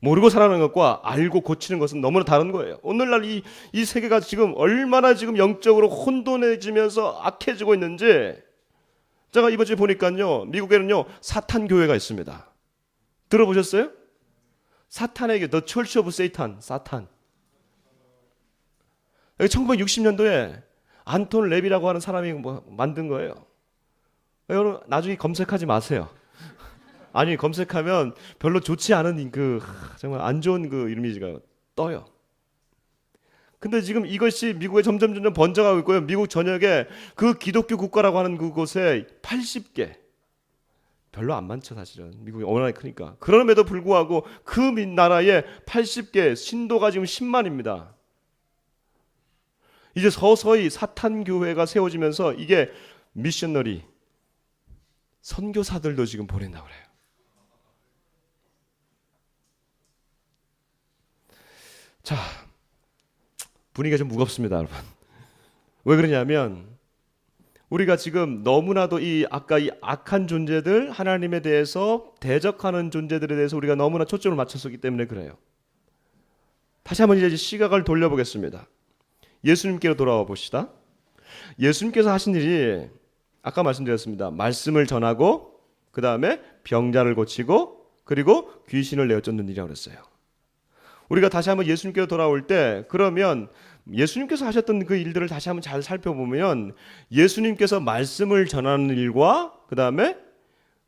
모르고 살아가는 것과 알고 고치는 것은 너무나 다른 거예요. 오늘날 이 세계가 지금 얼마나 지금 영적으로 혼돈해지면서 악해지고 있는지, 제가 이번 주에 보니까요, 미국에는요 사탄 교회가 있습니다. 들어보셨어요? 사탄의 교회, The Church of Satan, 사탄. 1960년도에 안톤 랩이라고 하는 사람이 만든 거예요. 여러분 나중에 검색하지 마세요. 아니, 검색하면 별로 좋지 않은 정말 안 좋은 이미지가 떠요. 근데 지금 이것이 미국에 점점 번져가고 있고요. 미국 전역에 그 기독교 국가라고 하는 그곳에 80개, 별로 안 많죠 사실은. 미국이 워낙 크니까. 그럼에도 불구하고 그 나라에 80개, 신도가 지금 10만입니다. 이제 서서히 사탄 교회가 세워지면서 이게 미셔너리, 선교사들도 지금 보낸다고 그래요. 자, 분위기가 좀 무겁습니다, 여러분. 왜 그러냐면 우리가 지금 너무나도 아까 이 악한 존재들, 하나님에 대해서 대적하는 존재들에 대해서 우리가 너무나 초점을 맞췄었기 때문에 그래요. 다시 한번 이제 시각을 돌려보겠습니다. 예수님께로 돌아와 봅시다. 예수님께서 하신 일이 아까 말씀드렸습니다. 말씀을 전하고, 그 다음에 병자를 고치고, 그리고 귀신을 내어쫓는 일이라고 그랬어요. 우리가 다시 한번 예수님께로 돌아올 때, 그러면 예수님께서 하셨던 그 일들을 다시 한번 잘 살펴보면, 예수님께서 말씀을 전하는 일과 그 다음에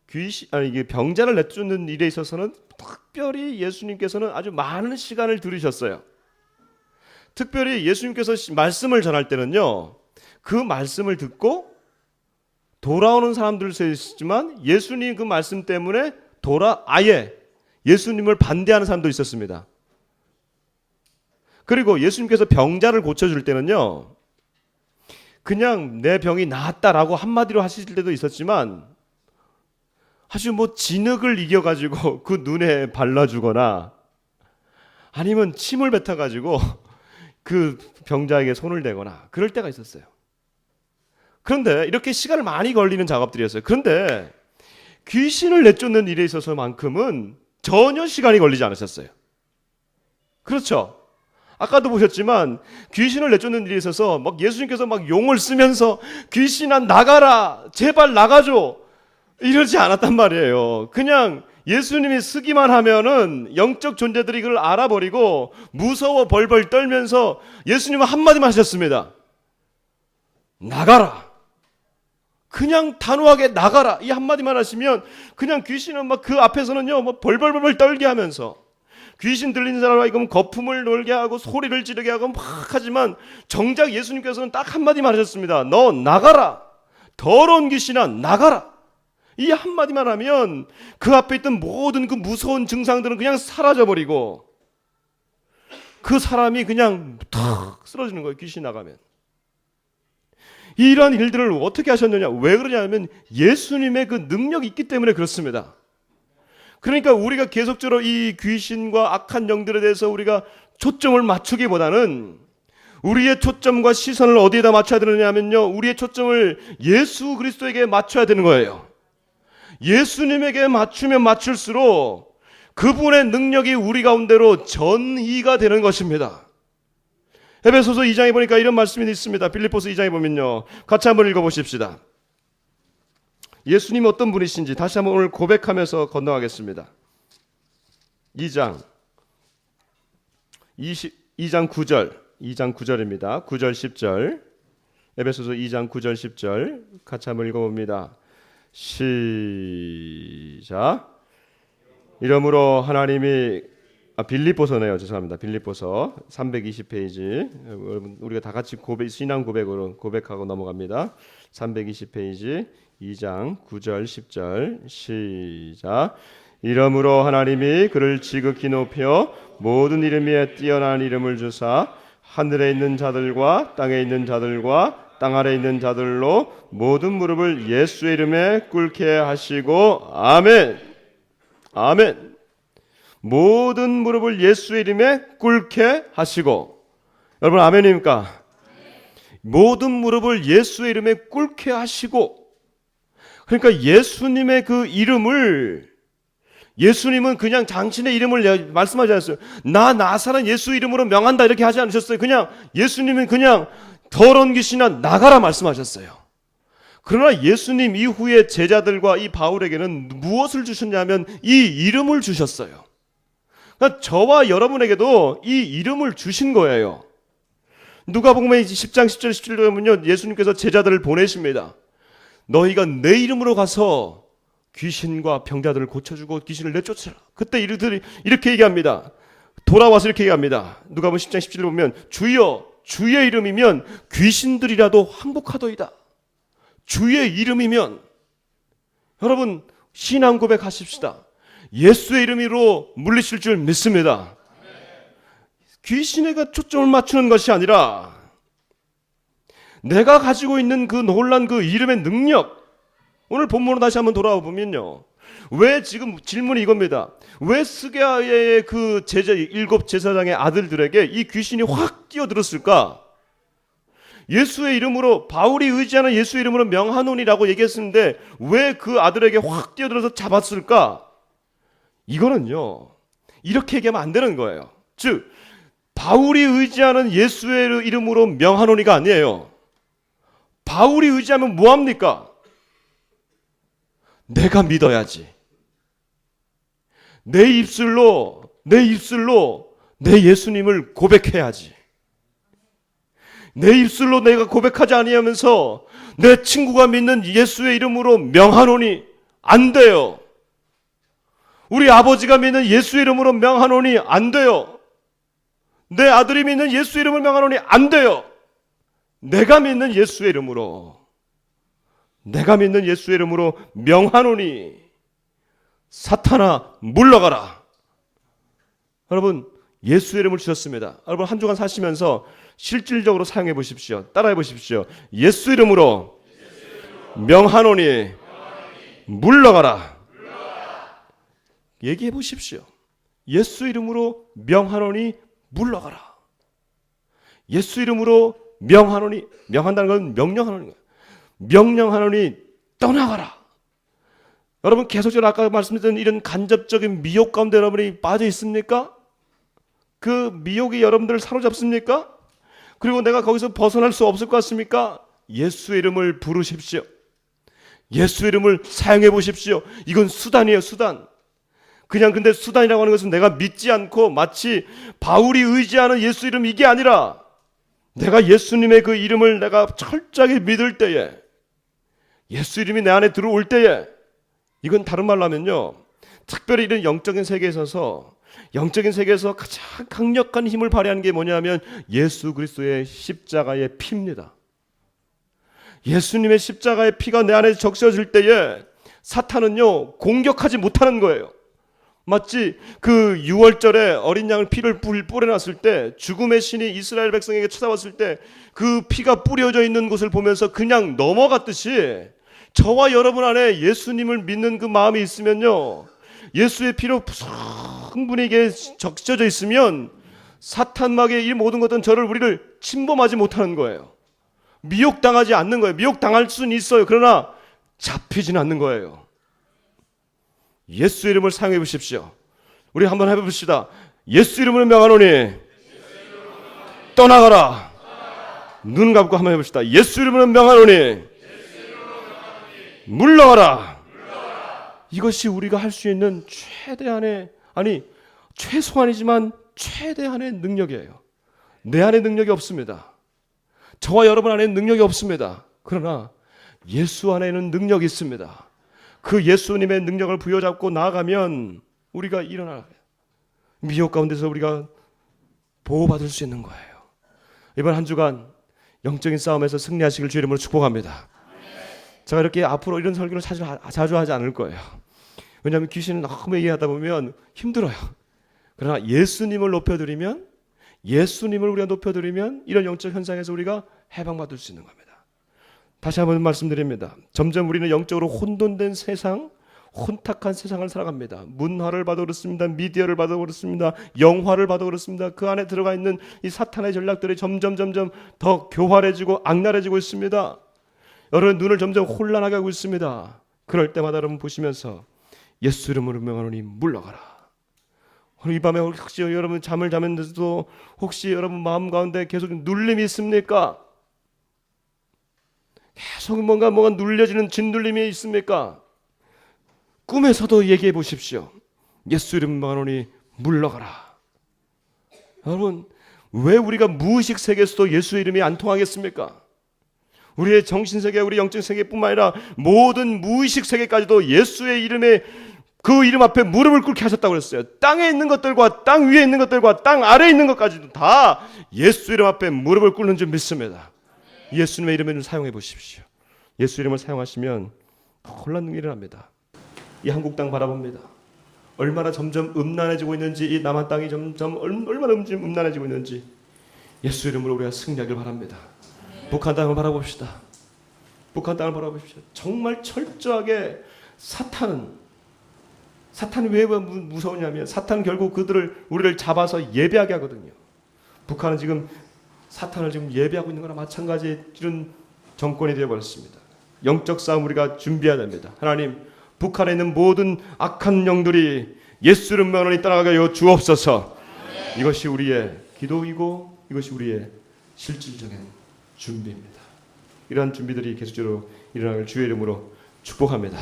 병자를 내쫓는 일에 있어서는 특별히 예수님께서는 아주 많은 시간을 들이셨어요. 특별히 예수님께서 말씀을 전할 때는요, 그 말씀을 듣고 돌아오는 사람들도 있었지만 예수님 그 말씀 때문에 아예 예수님을 반대하는 사람도 있었습니다. 그리고 예수님께서 병자를 고쳐줄 때는요, 그냥 내 병이 나았다라고 한마디로 하실 때도 있었지만, 아주 진흙을 이겨가지고 그 눈에 발라주거나 아니면 침을 뱉어가지고 그 병자에게 손을 대거나 그럴 때가 있었어요. 그런데 이렇게 시간을 많이 걸리는 작업들이었어요. 그런데 귀신을 내쫓는 일에 있어서만큼은 전혀 시간이 걸리지 않으셨어요. 그렇죠? 아까도 보셨지만 귀신을 내쫓는 일에 있어서 예수님께서 용을 쓰면서 귀신아 나가라, 제발 나가줘, 이러지 않았단 말이에요. 그냥 예수님이 쓰기만 하면은 영적 존재들이 이걸 알아버리고 무서워 벌벌 떨면서 예수님은 한마디만 하셨습니다. 나가라. 그냥 단호하게 나가라. 이 한마디만 하시면 그냥 귀신은 그 앞에서는요 벌벌벌 떨게 하면서, 귀신 들리는 사람이 거품을 놀게 하고 소리를 지르게 하고 막 하지만, 정작 예수님께서는 딱 한마디만 하셨습니다. 너 나가라. 더러운 귀신아 나가라. 이 한마디만 하면 그 앞에 있던 모든 그 무서운 증상들은 그냥 사라져버리고 그 사람이 그냥 탁 쓰러지는 거예요. 귀신 나가면. 이러한 일들을 어떻게 하셨느냐? 왜 그러냐면 예수님의 그 능력이 있기 때문에 그렇습니다. 그러니까 우리가 계속적으로 이 귀신과 악한 영들에 대해서 우리가 초점을 맞추기보다는 우리의 초점과 시선을 어디에다 맞춰야 되느냐면요, 우리의 초점을 예수 그리스도에게 맞춰야 되는 거예요. 예수님에게 맞추면 맞출수록 그분의 능력이 우리 가운데로 전이가 되는 것입니다. 에베소서 2장에 보니까 이런 말씀이 있습니다. 빌립보서 2장에 보면요, 같이 한번 읽어보십시다. 예수님이 어떤 분이신지 다시 한번 오늘 고백하면서 건너가겠습니다. 2장 9절입니다. 9절 10절. 에베소서 2장 9절 10절 같이 한번 읽어봅니다. 시작. 이러므로 하나님이 빌립보서네요. 죄송합니다. 빌립보서 320페이지. 여러분 우리가 다 같이 신앙 고백으로 고백하고 넘어갑니다. 320페이지 2장 9절 10절 시작. 이러므로 하나님이 그를 지극히 높여 모든 이름 위에 뛰어난 이름을 주사 하늘에 있는 자들과 땅에 있는 자들과 땅 아래 있는 자들로 모든 무릎을 예수의 이름에 꿇게 하시고 아멘. 아멘. 모든 무릎을 예수의 이름에 꿇게 하시고. 여러분 아멘입니까? 모든 무릎을 예수의 이름에 꿇게 하시고. 그러니까 예수님의 그 이름을, 예수님은 그냥 당신의 이름을 말씀하지 않았어요. 나 나사는 예수 이름으로 명한다 이렇게 하지 않으셨어요. 그냥 예수님은 그냥 더러운 귀신아 나가라 말씀하셨어요. 그러나 예수님 이후에 제자들과 이 바울에게는 무엇을 주셨냐면 이 이름을 주셨어요. 그러니까 저와 여러분에게도 이 이름을 주신 거예요. 누가복음 10장 10절 17절에 보면요, 예수님께서 제자들을 보내십니다. 너희가 내 이름으로 가서 귀신과 병자들을 고쳐주고 귀신을 내쫓으라. 그때 이들이 이렇게 얘기합니다. 돌아와서 이렇게 얘기합니다. 누가복음 10장 17절에 보면 주여 주의 이름이면 귀신들이라도 항복하더이다. 주의 이름이면. 여러분 신앙 고백하십시다. 예수의 이름으로 물리칠 줄 믿습니다. 귀신에게 초점을 맞추는 것이 아니라 내가 가지고 있는 그 놀란 그 이름의 능력. 오늘 본문으로 다시 한번 돌아와 보면요, 왜 지금 질문이 이겁니다. 왜 스게아의 그 일곱 제사장의 아들들에게 이 귀신이 확 뛰어들었을까? 예수의 이름으로, 바울이 의지하는 예수의 이름으로 명하노니라고 얘기했는데 왜 그 아들에게 확 뛰어들어서 잡았을까? 이거는요, 이렇게 얘기하면 안 되는 거예요. 즉 바울이 의지하는 예수의 이름으로 명하노니가 아니에요. 바울이 의지하면 뭐합니까? 내가 믿어야지. 내 입술로 내 예수님을 고백해야지. 내 입술로 내가 고백하지 아니하면서 내 친구가 믿는 예수의 이름으로 명하노니 안 돼요. 우리 아버지가 믿는 예수의 이름으로 명하노니 안 돼요. 내 아들이 믿는 예수의 이름을 명하노니 안 돼요. 내가 믿는 예수의 이름으로 명하노니 사탄아 물러가라. 여러분 예수의 이름을 주셨습니다. 여러분 한 주간 사시면서 실질적으로 사용해 보십시오. 따라해 보십시오. 예수 이름으로 명하노니 물러가라. 얘기해 보십시오. 예수 이름으로 명하노니 물러가라. 예수 이름으로 명하노니, 명한다는 건 명령하는 거예요. 명령하노니 떠나가라. 여러분 계속적으로 아까 말씀드린 이런 간접적인 미혹 가운데 여러분이 빠져 있습니까? 그 미혹이 여러분들을 사로잡습니까? 그리고 내가 거기서 벗어날 수 없을 것 같습니까? 예수의 이름을 부르십시오. 예수의 이름을 사용해 보십시오. 이건 수단이에요, 수단. 그냥 근데 수단이라고 하는 것은 내가 믿지 않고 마치 바울이 의지하는 예수 이름 이게 아니라 내가 예수님의 그 이름을 내가 철저하게 믿을 때에, 예수 이름이 내 안에 들어올 때에, 이건 다른 말로 하면요, 특별히 이런 영적인 세계에 있어서 가장 강력한 힘을 발휘하는 게 뭐냐면 예수 그리스도의 십자가의 피입니다. 예수님의 십자가의 피가 내 안에 적셔질 때에 사탄은요 공격하지 못하는 거예요. 마치 그 6월절에 어린 양을 피를 뿌려놨을 때 죽음의 신이 이스라엘 백성에게 찾아왔을 때 그 피가 뿌려져 있는 곳을 보면서 그냥 넘어갔듯이 저와 여러분 안에 예수님을 믿는 그 마음이 있으면요, 예수의 피로 충분히 적셔져 있으면 사탄막의 이 모든 것들은 우리를 침범하지 못하는 거예요. 미혹당하지 않는 거예요. 미혹당할 수는 있어요. 그러나 잡히지는 않는 거예요. 예수 이름을 사용해 보십시오. 우리 한번 해봅시다. 예수 이름으로 명하노니 떠나가라. 눈 감고 한번 해봅시다. 예수 이름으로 명하노니 물러가라. 이것이 우리가 할 수 있는 최대한의, 아니 최소한이지만 최대한의 능력이에요. 내 안에 능력이 없습니다. 저와 여러분 안에 능력이 없습니다. 그러나 예수 안에는 능력이 있습니다. 그 예수님의 능력을 부여잡고 나아가면 우리가 일어나 미혹 가운데서 우리가 보호받을 수 있는 거예요. 이번 한 주간 영적인 싸움에서 승리하시길 주 이름으로 축복합니다. 제가 이렇게 앞으로 이런 설교를 자주 하지 않을 거예요. 왜냐하면 귀신은 너무 얘기하다 보면 힘들어요. 그러나 예수님을 높여드리면, 예수님을 우리가 높여드리면 이런 영적 현상에서 우리가 해방받을 수 있는 겁니다. 다시 한번 말씀드립니다. 점점 우리는 영적으로 혼돈된 세상, 혼탁한 세상을 살아갑니다. 문화를 봐도 그렇습니다. 미디어를 봐도 그렇습니다. 영화를 봐도 그렇습니다. 그 안에 들어가 있는 이 사탄의 전략들이 점점 더 교활해지고 악랄해지고 있습니다. 여러분 눈을 점점 혼란하게 하고 있습니다. 그럴 때마다 여러분 보시면서 예수 이름으로 명하노니 물러가라. 오늘 이 밤에 혹시 여러분 잠을 자면서도 혹시 여러분 마음 가운데 계속 눌림이 있습니까? 계속 뭔가 눌려지는 짓눌림이 있습니까? 꿈에서도 얘기해 보십시오. 예수 이름 명하노니 물러가라. 여러분 왜 우리가 무의식 세계에서도 예수 이름이 안 통하겠습니까? 우리의 정신세계, 우리 영적 세계뿐만 아니라 모든 무의식 세계까지도 예수의 이름에, 그 이름 앞에 무릎을 꿇게 하셨다고 그랬어요. 땅에 있는 것들과 땅 위에 있는 것들과 땅 아래에 있는 것까지도 다 예수 이름 앞에 무릎을 꿇는 줄 믿습니다. 예수님의 이름을 사용해 보십시오. 예수 이름을 사용하시면 놀라운 일이 일어납니다. 이 한국 땅 바라봅니다. 얼마나 점점 음란해지고 있는지, 이 남한 땅이 점점 얼마나 음란해지고 있는지 예수 이름으로 우리가 승리하길 바랍니다. 북한 땅을 바라봅시다. 북한 땅을 바라보십시오. 정말 철저하게 사탄이 왜 무서우냐면 사탄은 결국 우리를 잡아서 예배하게 하거든요. 북한은 지금 사탄을 지금 예배하고 있는 거나 마찬가지의 이런 정권이 되어버렸습니다. 영적 싸움 우리가 준비해야 됩니다. 하나님, 북한에 있는 모든 악한 영들이 예수 이름 명하노니 떠나가게 하여 주옵소서. 이것이 우리의 기도이고 이것이 우리의 실질적인 준비입니다. 이러한 준비들이 계속적으로 일어나길 주의 이름으로 축복합니다.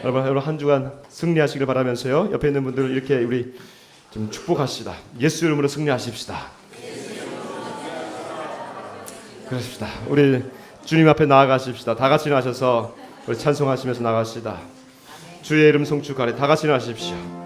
여러분 한 주간 승리하시길 바라면서요. 옆에 있는 분들을 이렇게 우리 좀 축복하시다. 예수 이름으로 승리하십시다. 그렇습니다. 우리 주님 앞에 나아가십시다. 다 같이 나가셔서 우리 찬송하시면서 나가시다. 주의 이름 송축하리. 다 같이 나가십시오.